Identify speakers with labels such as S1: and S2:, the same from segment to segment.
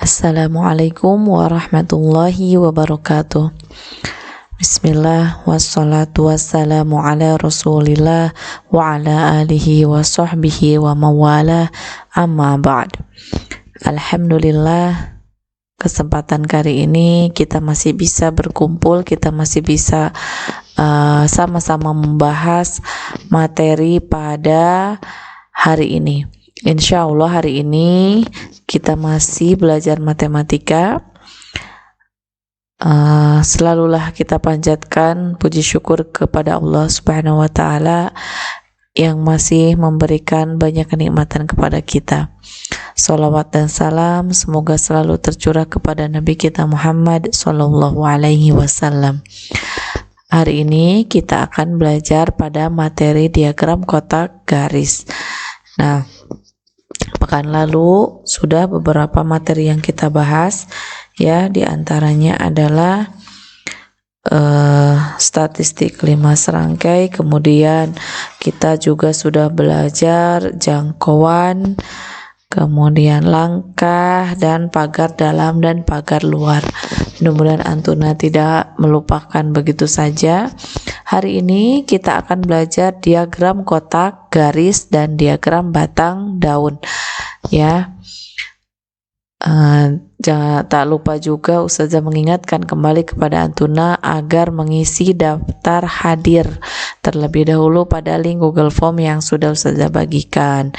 S1: Assalamualaikum warahmatullahi wabarakatuh. Bismillah wassalatu wassalamu ala rasulillah wa ala alihi wa sahbihi wa mawala, amma ba'd. Alhamdulillah, kesempatan kali ini kita masih bisa berkumpul, kita masih bisa sama-sama membahas materi pada hari ini. Insya Allah hari ini kita masih belajar matematika. Selalulah kita panjatkan puji syukur kepada Allah Subhanahu wa Ta'ala yang masih memberikan banyak kenikmatan kepada kita. Salawat dan salam semoga selalu tercurah kepada Nabi kita Muhammad Sallallahu Alaihi Wasallam. Hari ini kita akan belajar pada materi diagram kotak garis. Nah, pekan lalu sudah beberapa materi yang kita bahas, ya, diantaranya adalah statistik 5 serangkai, kemudian kita juga sudah belajar jangkauan, kemudian langkah, dan pagar dalam dan pagar luar. Mudah-mudahan Antuna tidak melupakan begitu saja. Hari ini kita akan belajar diagram kotak garis dan diagram batang daun, ya. Jangan tak lupa juga Ustazah mengingatkan kembali kepada Antuna agar mengisi daftar hadir terlebih dahulu pada link Google Form yang sudah Ustazah bagikan.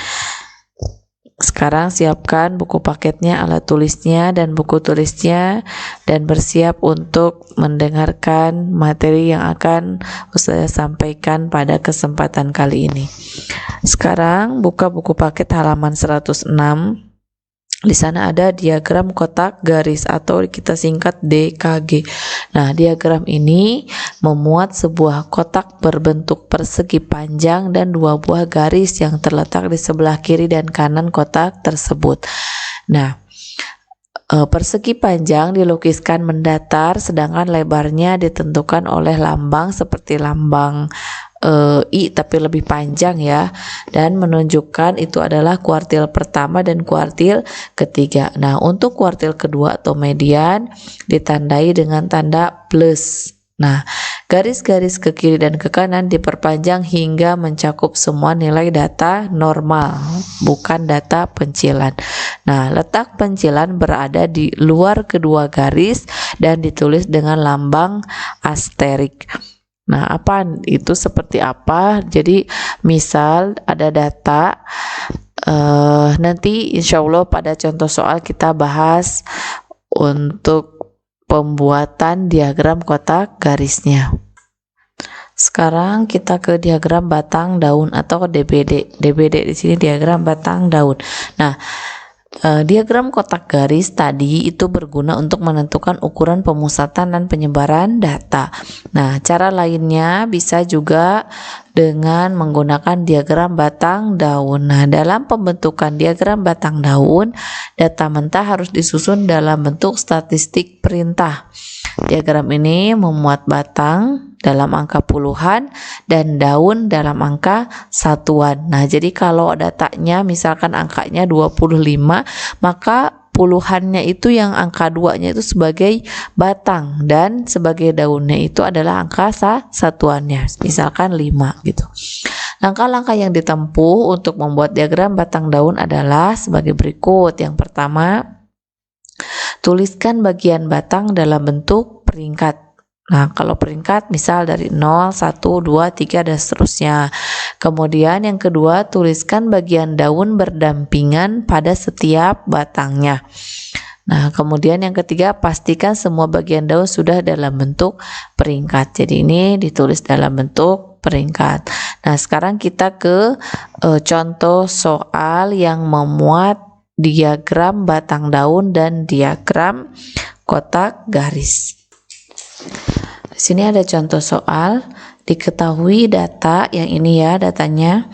S1: Sekarang siapkan buku paketnya, alat tulisnya, dan buku tulisnya, dan bersiap untuk mendengarkan materi yang akan Ustazah sampaikan pada kesempatan kali ini. Sekarang buka buku paket halaman 106. Di sana ada diagram kotak garis atau kita singkat DKG. Nah, diagram ini memuat sebuah kotak berbentuk persegi panjang dan dua buah garis yang terletak di sebelah kiri dan kanan kotak tersebut. Nah, persegi panjang dilukiskan mendatar, sedangkan lebarnya ditentukan oleh lambang seperti lambang I tapi lebih panjang, ya, dan menunjukkan itu adalah kuartil pertama dan kuartil ketiga. Nah, untuk kuartil kedua atau median ditandai dengan tanda plus. Nah, garis-garis ke kiri dan ke kanan diperpanjang hingga mencakup semua nilai data normal, bukan data pencilan. Nah, letak pencilan berada di luar kedua garis dan ditulis dengan lambang asterik. Nah, apa itu, seperti apa? Jadi misal ada data, nanti insya Allah pada contoh soal kita bahas untuk pembuatan diagram kotak garisnya. Sekarang kita ke diagram batang daun atau DBD. DBD di sini diagram batang daun. Nah, diagram kotak garis tadi itu berguna untuk menentukan ukuran pemusatan dan penyebaran data. Nah, cara lainnya bisa juga dengan menggunakan diagram batang daun. Nah, dalam pembentukan diagram batang daun, data mentah harus disusun dalam bentuk statistik perintah. Diagram ini memuat batang dalam angka puluhan dan daun dalam angka satuan. Nah, jadi kalau datanya misalkan angkanya 25, maka puluhannya itu yang angka 2-nya itu sebagai batang dan sebagai daunnya itu adalah angka satuannya, misalkan 5 gitu. Langkah-langkah yang ditempuh untuk membuat diagram batang daun adalah sebagai berikut. Yang pertama, tuliskan bagian batang dalam bentuk peringkat. Nah, kalau peringkat misal dari 0, 1, 2, 3 dan seterusnya. Kemudian yang kedua, tuliskan bagian daun berdampingan pada setiap batangnya. Nah, kemudian yang ketiga, pastikan semua bagian daun sudah dalam bentuk peringkat. Jadi ini ditulis dalam bentuk peringkat. Nah, sekarang kita ke contoh soal yang memuat diagram batang daun dan diagram kotak garis. Di sini ada contoh soal, diketahui data yang ini, ya, datanya.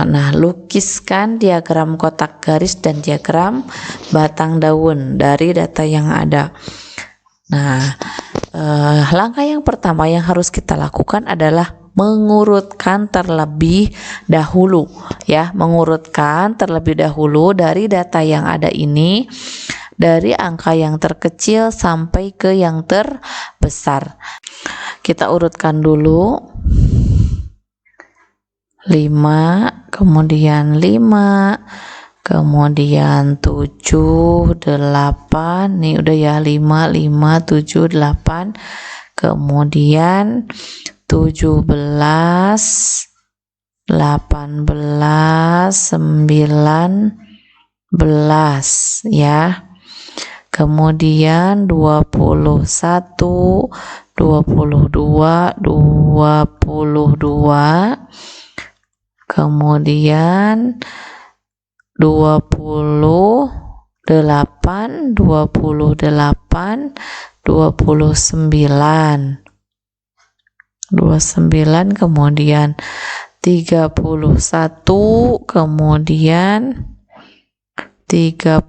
S1: Nah, lukiskan diagram kotak garis dan diagram batang daun dari data yang ada. Nah, langkah yang pertama yang harus kita lakukan adalah mengurutkan terlebih dahulu, ya, mengurutkan terlebih dahulu dari data yang ada ini dari angka yang terkecil sampai ke yang terbesar. Kita urutkan dulu. 5, kemudian 5, kemudian 7, 8, nih udah ya 5, 5, 7, 8, kemudian 17, 18, 19 ya. Kemudian 21, 22, 22, kemudian 28, 29, 29, kemudian 31, kemudian 32,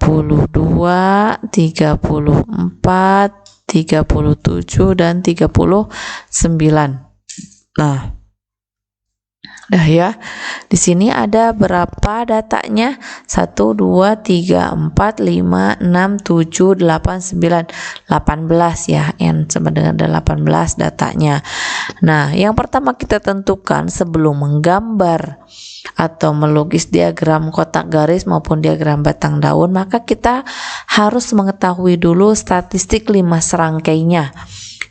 S1: 34, 37 dan 39. Nah, dah ya. Di sini ada berapa datanya? 1, 2, 3, 4, 5, 6, 7, 8, 9, 18 ya. N sama dengan 18 datanya. Nah, yang pertama kita tentukan sebelum menggambar atau melukis diagram kotak garis maupun diagram batang daun, maka kita harus mengetahui dulu statistik 5 serangkainya.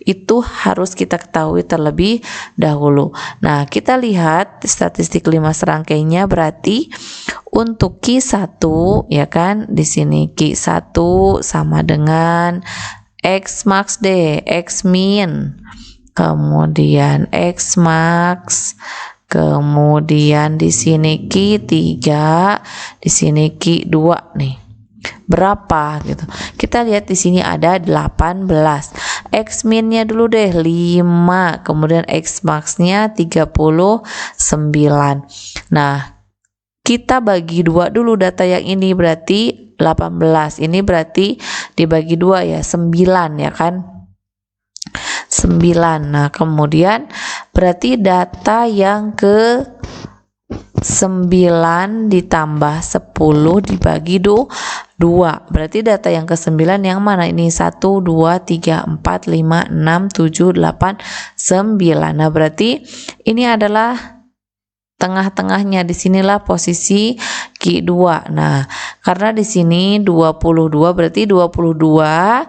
S1: Itu harus kita ketahui terlebih dahulu. Nah, kita lihat statistik 5 serangkainya, berarti untuk Q1 ya kan, di sini Q1 sama dengan X max D, X min, kemudian X max, kemudian di sini Q3, di sini Q2 nih. Berapa gitu. Kita lihat di sini ada 18. X min-nya dulu deh 5, kemudian X max-nya 39. Nah, kita bagi 2 dulu data yang ini, berarti 18. Ini berarti dibagi 2 ya, 9 ya kan? 9. Nah, kemudian berarti data yang ke 9 ditambah 10 dibagi 2. Berarti data yang ke-9 yang mana ini? 1, 2, 3, 4, 5, 6, 7, 8, 9. Nah, berarti ini adalah tengah-tengahnya. Disinilah posisi Q2. Nah, karena di sini 22, berarti 22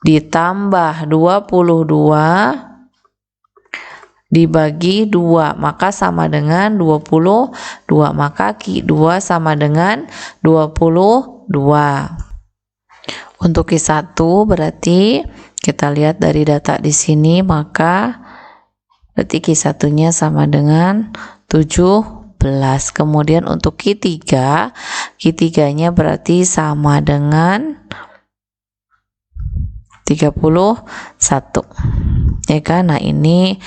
S1: ditambah 22 dibagi 2, maka sama dengan 22. Maka Q2 sama dengan 22. Untuk Q1 berarti kita lihat dari data di sini, maka berarti Q1-nya sama dengan 17. Kemudian untuk Q3, Q3-nya berarti sama dengan 31. Ya kan? Nah, ini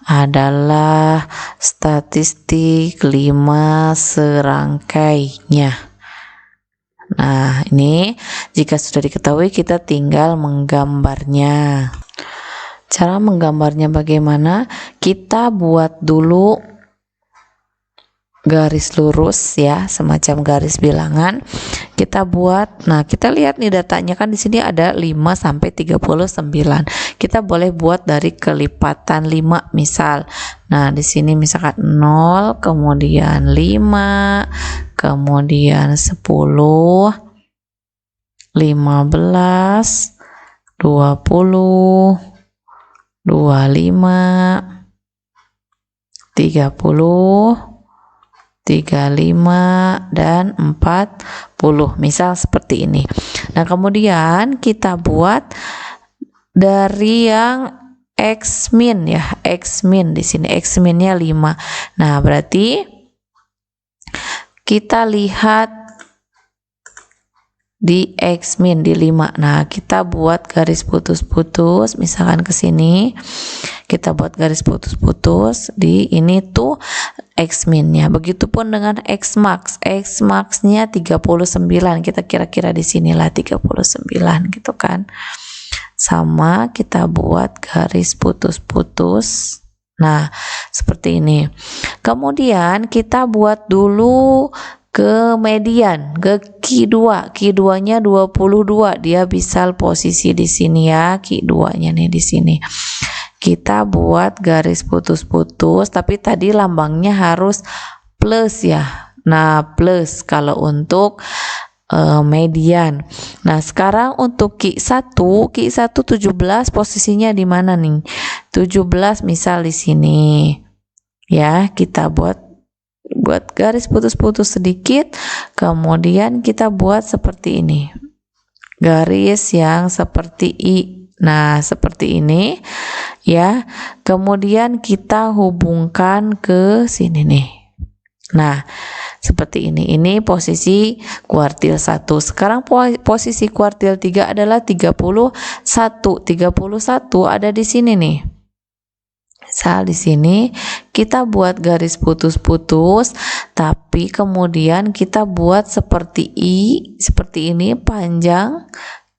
S1: adalah statistik 5 serangkainya. Nah, ini jika sudah diketahui, kita tinggal menggambarnya. Cara menggambarnya bagaimana? Kita buat dulu garis lurus ya, semacam garis bilangan. Kita buat, nah kita lihat nih datanya kan di sini ada 5 sampai 39. Kita boleh buat dari kelipatan 5 misal. Nah, di sini misalkan 0, kemudian 5, kemudian 10, 15, 20, 25, 30, 35 dan 40, misal seperti ini. Nah, kemudian kita buat dari yang X min ya, X min di sini X minnya 5. Nah, berarti kita lihat di X min di 5. Nah, kita buat garis putus-putus misalkan ke sini. Kita buat garis putus-putus di ini tuh X min-nya. Begitupun dengan X max. X max-nya 39. Kita kira-kira di sinilah 39 gitu kan. Sama kita buat garis putus-putus. Nah, seperti ini. Kemudian kita buat dulu ke median, ke Q2. Q2-nya 22, dia bisa posisi di sini ya, Q2-nya nih di sini. Kita buat garis putus-putus, tapi tadi lambangnya harus plus ya. Nah, plus kalau untuk median. Nah, sekarang untuk Q1 17 posisinya di mana nih? 17 misal di sini. Ya, kita buat garis putus-putus sedikit, kemudian kita buat seperti ini. Garis yang seperti I. Nah, seperti ini ya. Kemudian kita hubungkan ke sini nih. Nah, seperti ini. Ini posisi kuartil 1. Sekarang posisi kuartil 3 adalah 31. 31 ada di sini nih. Misal di sini kita buat garis putus-putus, tapi kemudian kita buat seperti I, seperti ini panjang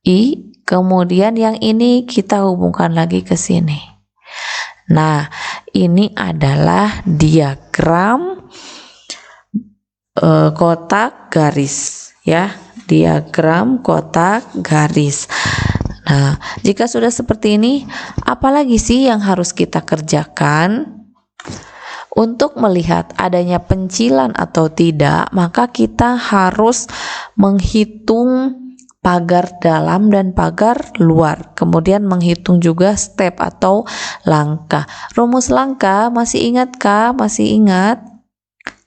S1: I, kemudian yang ini kita hubungkan lagi ke sini. Nah, ini adalah diagram kotak garis ya, diagram kotak garis. Nah, jika sudah seperti ini, apalagi sih yang harus kita kerjakan? Untuk melihat adanya pencilan atau tidak, maka kita harus menghitung pagar dalam dan pagar luar. Kemudian menghitung juga step atau langkah. Rumus langkah masih ingatkah? Masih ingat?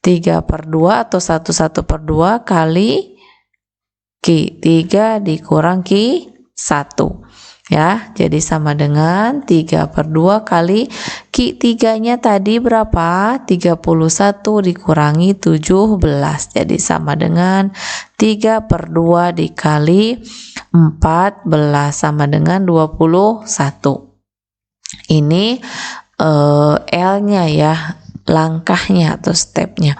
S1: 3/2 atau 1/2 kali Q. 3 dikurang Q1 ya, jadi sama dengan 3/2 kali Q3 nya tadi berapa? 31 dikurangi 17, jadi sama dengan 3/2 dikali 14 sama dengan 21. Ini L nya ya, langkahnya atau stepnya.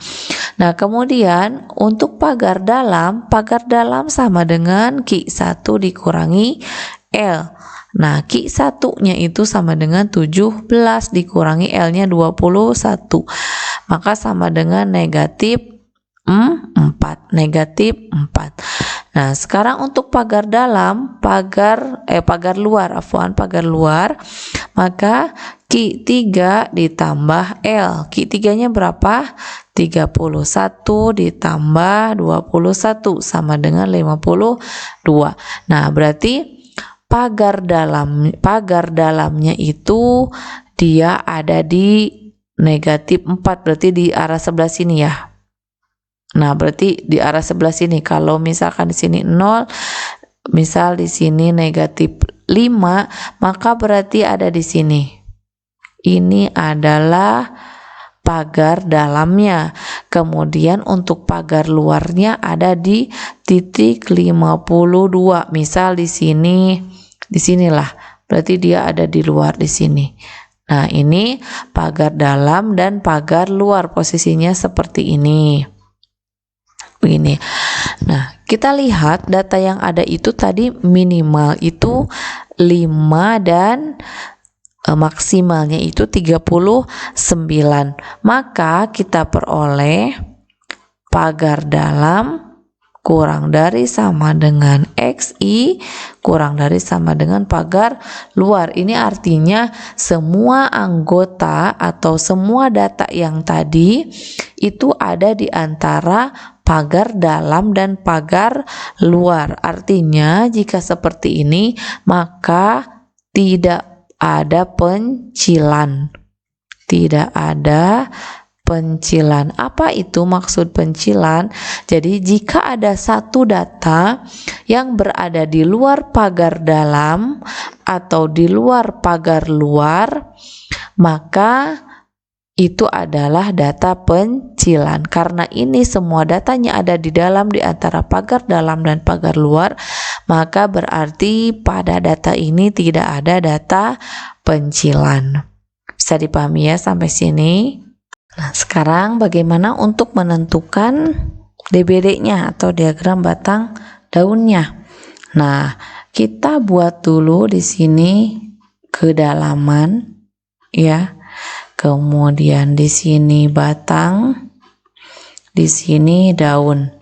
S1: Nah, kemudian untuk pagar dalam sama dengan Q1 dikurangi L. Nah, Q1-nya itu sama dengan 17 dikurangi L-nya 21. Maka sama dengan negatif 4. Negatif 4. Nah, sekarang untuk pagar dalam, pagar luar, pagar luar, maka Q3 ditambah L. Q3-nya berapa? 31 ditambah 21 sama dengan 52. Nah, berarti pagar dalamnya itu dia ada di negatif 4, berarti di arah sebelah sini ya. Nah, berarti di arah sebelah sini. Kalau misalkan di sini 0, misal di sini negatif 5, maka berarti ada di sini. Ini adalah pagar dalamnya. Kemudian untuk pagar luarnya ada di titik 52. Misal di sinilah. Berarti dia ada di luar di sini. Nah, ini pagar dalam dan pagar luar, posisinya seperti ini. Begini. Nah, kita lihat data yang ada itu tadi minimal itu 5 dan maksimalnya itu 39. Maka kita peroleh pagar dalam kurang dari sama dengan XI kurang dari sama dengan pagar luar. Ini artinya semua anggota atau semua data yang tadi itu ada di antara pagar dalam dan pagar luar. Artinya jika seperti ini maka tidak ada pencilan. Tidak ada pencilan. Apa itu maksud pencilan? Jadi jika ada satu data yang berada di luar pagar dalam atau di luar pagar luar, maka itu adalah data pencilan. Karena ini semua datanya ada di dalam di antara pagar dalam dan pagar luar, maka berarti pada data ini tidak ada data pencilan. Bisa dipahami ya sampai sini? Nah, sekarang bagaimana untuk menentukan DBD-nya atau diagram batang daunnya? Nah, kita buat dulu di sini kedalaman ya. Kemudian di sini batang di sini daun.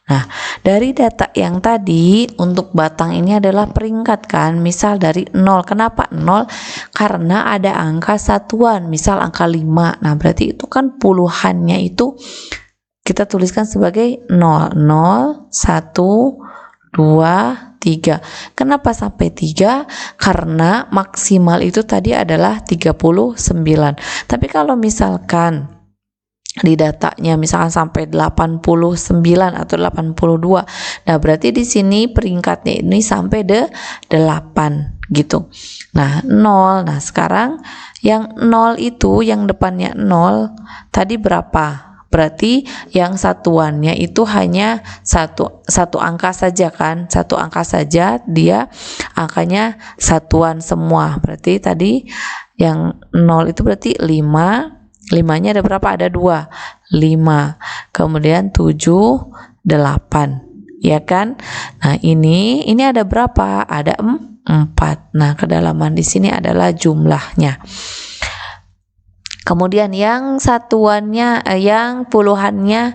S1: Nah, dari data yang tadi untuk batang ini adalah peringkat kan, misal dari 0. Kenapa 0? Karena ada angka satuan, misal angka 5. Nah, berarti itu kan puluhannya itu kita tuliskan sebagai 0, 0, 1, 2, 3. Kenapa sampai 3? Karena maksimal itu tadi adalah 39. Tapi kalau misalkan di datanya misalkan sampai 89 atau 82. Nah, berarti di sini peringkatnya ini sampai 8 gitu. Nah, 0. Nah, sekarang yang 0 itu yang depannya 0 tadi berapa? Berarti yang satuannya itu hanya satu angka saja kan, satu angka saja, dia angkanya satuan semua. Berarti tadi yang 0 itu berarti 5. 5-nya ada berapa? Ada 2. 5. Kemudian 7, 8. Ya kan? Nah, ini ada berapa? Ada 4. Nah, kedalaman di sini adalah jumlahnya. Kemudian yang satuannya yang puluhannya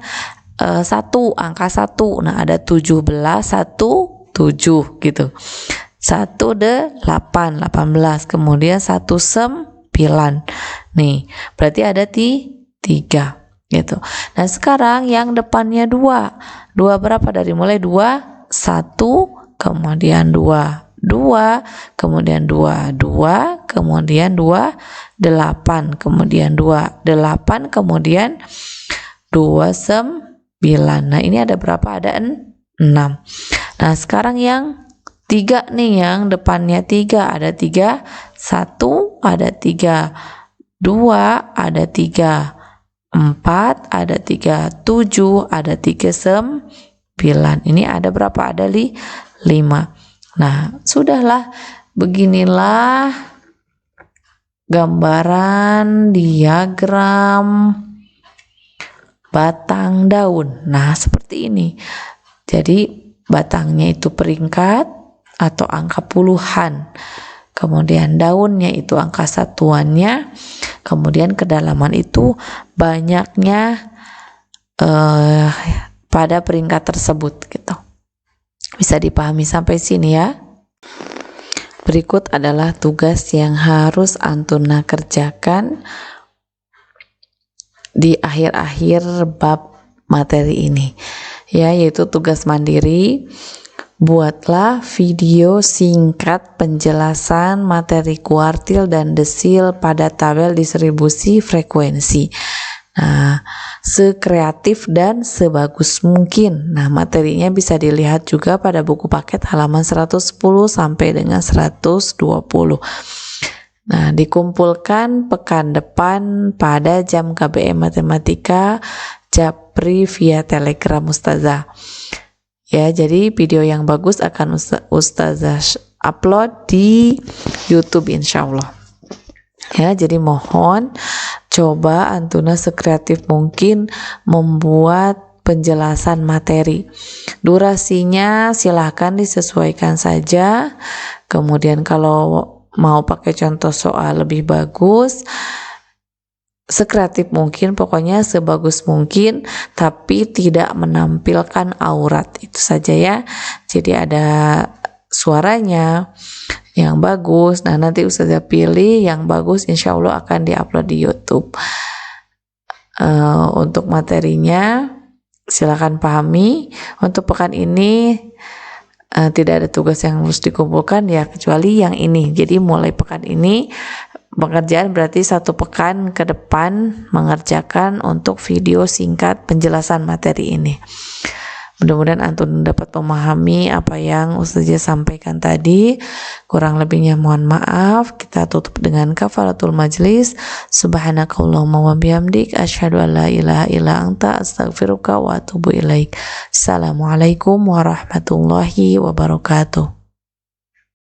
S1: 1, angka 1. Nah, ada 17, 1, 7 gitu. 1, 8, 18. Kemudian 1, 9. Nih, berarti ada 3 gitu. Nah, sekarang yang depannya 2. 2 berapa? Dari mulai 2, 1, kemudian 2, 2, kemudian 2, 2, kemudian 2, 8, kemudian 2, 8, kemudian 2, 9. Nah, ini ada berapa? Ada 6. Nah, sekarang yang 3 nih, yang depannya 3. Ada 3, 1, ada 3, 2, ada 3, 4, ada 3, 7, ada 3, 9. Ini ada berapa? Ada 5. Nah, sudahlah, beginilah gambaran diagram batang daun. Nah, seperti ini. Jadi batangnya itu peringkat atau angka puluhan. Kemudian daunnya itu angka satuannya, kemudian kedalaman itu banyaknya pada peringkat tersebut gitu. Bisa dipahami sampai sini ya. Berikut adalah tugas yang harus Antuna kerjakan di akhir-akhir bab materi ini, ya, yaitu tugas mandiri. Buatlah video singkat penjelasan materi kuartil dan desil pada tabel distribusi frekuensi. Nah, sekreatif dan sebagus mungkin. Nah, materinya bisa dilihat juga pada buku paket halaman 110 sampai dengan 120. Nah, dikumpulkan pekan depan pada jam KBM Matematika Japri via Telegram Ustazah. Ya, jadi video yang bagus akan Ustazah upload di YouTube insyaallah. Ya, jadi mohon coba Antuna sekreatif mungkin membuat penjelasan materi. Durasinya silahkan disesuaikan saja. Kemudian kalau mau pakai contoh soal lebih bagus, sekreatif mungkin, pokoknya sebagus mungkin, tapi tidak menampilkan aurat, itu saja ya. Jadi ada suaranya yang bagus. Nah, nanti Ustazah pilih yang bagus, insya Allah akan diupload di YouTube. Untuk materinya silakan pahami. Untuk pekan ini tidak ada tugas yang harus dikumpulkan ya, kecuali yang ini. Jadi mulai pekan ini pengerjaan berarti 1 pekan ke depan mengerjakan untuk video singkat penjelasan materi ini. Mudah-mudahan Antun dapat memahami apa yang Ustazah sampaikan tadi. Kurang lebihnya mohon maaf. Kita tutup dengan kafaratul majlis. Subhanakallahumma wa bihamdik asyhadu an la ilaha illa anta astaghfiruka wa atubu ilaik. Assalamualaikum warahmatullahi wabarakatuh.